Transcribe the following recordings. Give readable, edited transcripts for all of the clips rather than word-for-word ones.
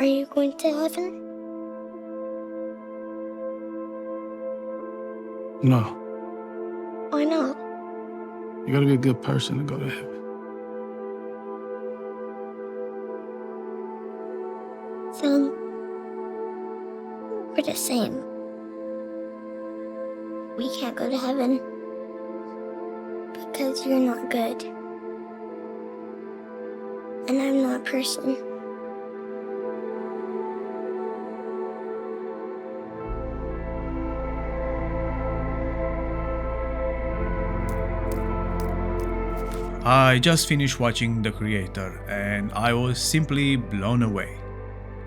Are you going to heaven? No, Why not? you gotta be a good person to go to heaven. Then we're the same. We can't go to heaven because you're not good. And I'm not a person. I just finished watching The Creator and I was simply blown away.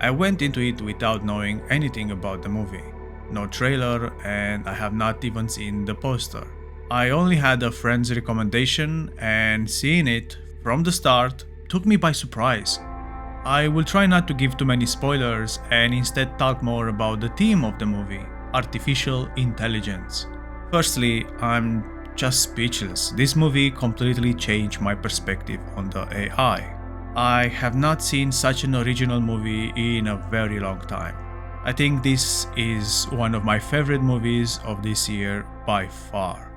I went into it without knowing anything about the movie. No trailer, and I have not even seen the poster. I only had a friend's recommendation, and seeing it from the start took me by surprise. I will try not to give too many spoilers and instead talk more about the theme of the movie, artificial intelligence. Firstly, I'm just speechless. This movie completely changed my perspective on the AI. I have not seen such an original movie in a very long time. I think this is one of my favorite movies of this year by far.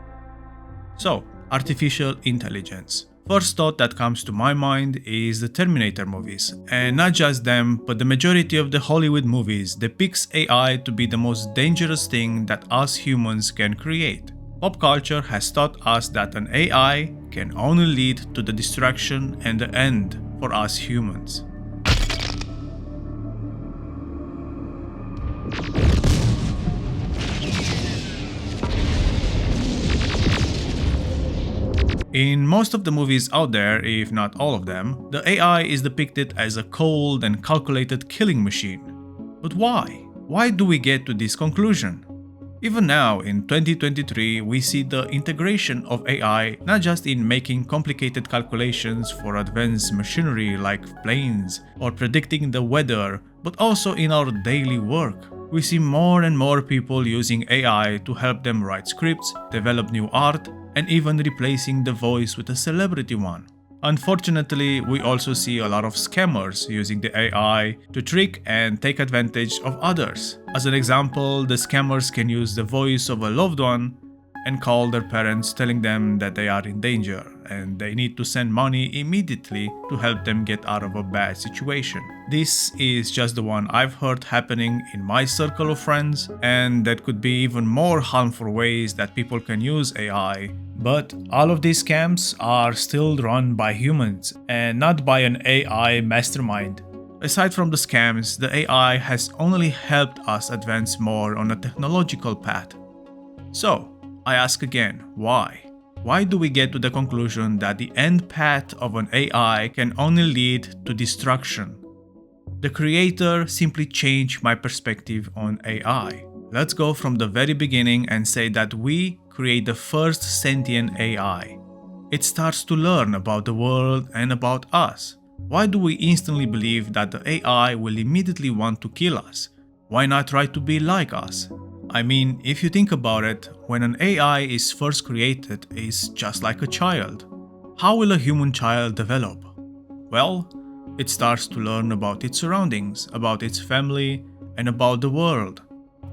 So, artificial intelligence. First thought that comes to my mind is the Terminator movies. And not just them, but the majority of the Hollywood movies depicts AI to be the most dangerous thing that us humans can create. Pop culture has taught us that an AI can only lead to the destruction and the end for us humans. In most of the movies out there, if not all of them, the AI is depicted as a cold and calculated killing machine. But why? Why do we get to this conclusion? Even now, in 2023, we see the integration of AI not just in making complicated calculations for advanced machinery like planes or predicting the weather, but also in our daily work. We see more and more people using AI to help them write scripts, develop new art, and even replacing the voice with a celebrity one. Unfortunately, we also see a lot of scammers using the AI to trick and take advantage of others. As an example, the scammers can use the voice of a loved one and call their parents telling them that they are in danger and they need to send money immediately to help them get out of a bad situation. This is just the one I've heard happening in my circle of friends, and there could be even more harmful ways that people can use AI. But all of these scams are still run by humans and not by an AI mastermind. Aside from the scams, the AI has only helped us advance more on a technological path. So, I ask again, why? Why do we get to the conclusion that the end path of an AI can only lead to destruction? The Creator simply changed my perspective on AI. Let's go from the very beginning and say that we create the first sentient AI. It starts to learn about the world and about us. Why do we instantly believe that the AI will immediately want to kill us? Why not try to be like us? I mean, if you think about it, when an AI is first created, it's just like a child. How will a human child develop? Well, it starts to learn about its surroundings, about its family, and about the world.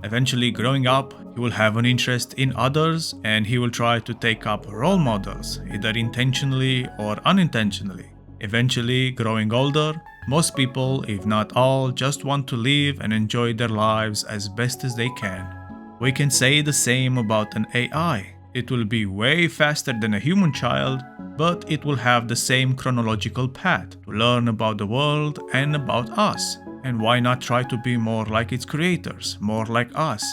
Eventually, growing up, he will have an interest in others and he will try to take up role models, either intentionally or unintentionally. Eventually, growing older, most people, if not all, just want to live and enjoy their lives as best as they can. We can say the same about an AI. It will be way faster than a human child, but it will have the same chronological path to learn about the world and about us. And why not try to be more like its creators, more like us?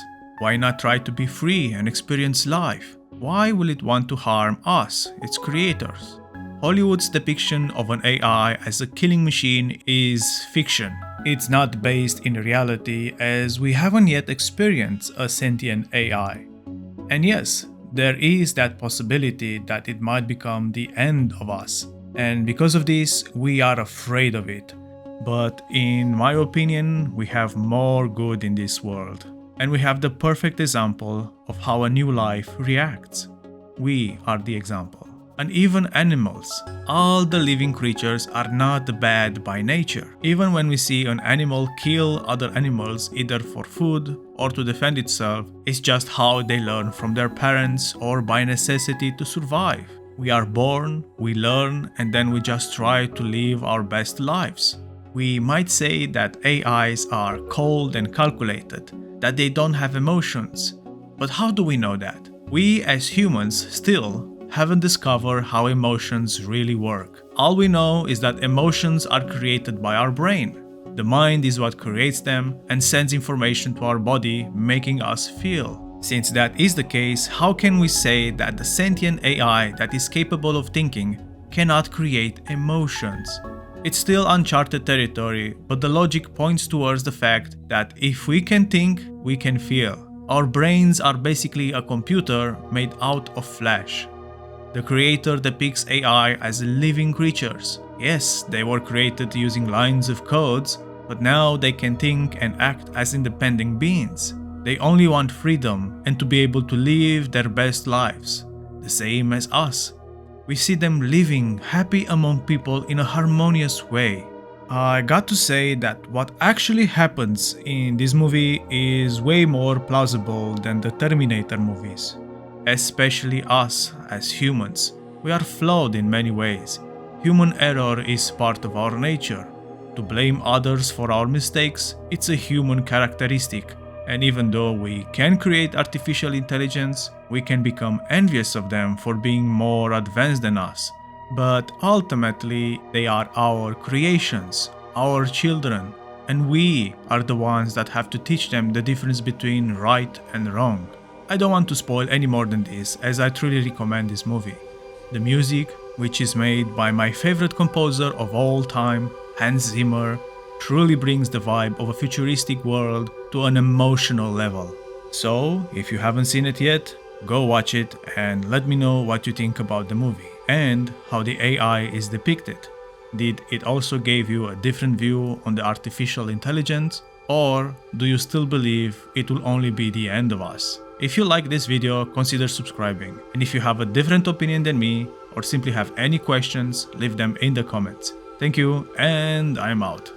Why not try to be free and experience life? Why will it want to harm us, its creators? Hollywood's depiction of an AI as a killing machine is fiction. It's not based in reality, as we haven't yet experienced a sentient AI. And yes, there is that possibility that it might become the end of us. And because of this, we are afraid of it. But in my opinion, we have more good in this world. And we have the perfect example of how a new life reacts. We are the example. and even animals. All the living creatures are not bad by nature. Even when we see an animal kill other animals either for food or to defend itself, it's just how they learn from their parents or by necessity to survive. We are born, we learn, and then we just try to live our best lives. We might say that AIs are cold and calculated, that they don't have emotions. But how do we know that? We as humans still haven't discovered how emotions really work. All we know is that emotions are created by our brain. The mind is what creates them and sends information to our body, making us feel. Since that is the case, how can we say that the sentient AI that is capable of thinking cannot create emotions? It's still uncharted territory, but the logic points towards the fact that if we can think, we can feel. Our brains are basically a computer made out of flesh. The creator depicts AI as living creatures. Yes, they were created using lines of codes, but now they can think and act as independent beings. They only want freedom and to be able to live their best lives, the same as us. We see them living happy among people in a harmonious way. I got to say that what actually happens in this movie is way more plausible than the Terminator movies. Especially us as humans. We are flawed in many ways. Human error is part of our nature. To blame others for our mistakes, it's a human characteristic. And even though we can create artificial intelligence, we can become envious of them for being more advanced than us. But ultimately, they are our creations, our children, and we are the ones that have to teach them the difference between right and wrong. I don't want to spoil any more than this, as I truly recommend this movie. The music, which is made by my favorite composer of all time, Hans Zimmer, truly brings the vibe of a futuristic world to an emotional level. So, if you haven't seen it yet, go watch it and let me know what you think about the movie and how the AI is depicted. Did it also give you a different view on the artificial intelligence, or do you still believe it will only be the end of us? If you like this video, consider subscribing, and if you have a different opinion than me or simply have any questions, leave them in the comments. Thank you, and I'm out.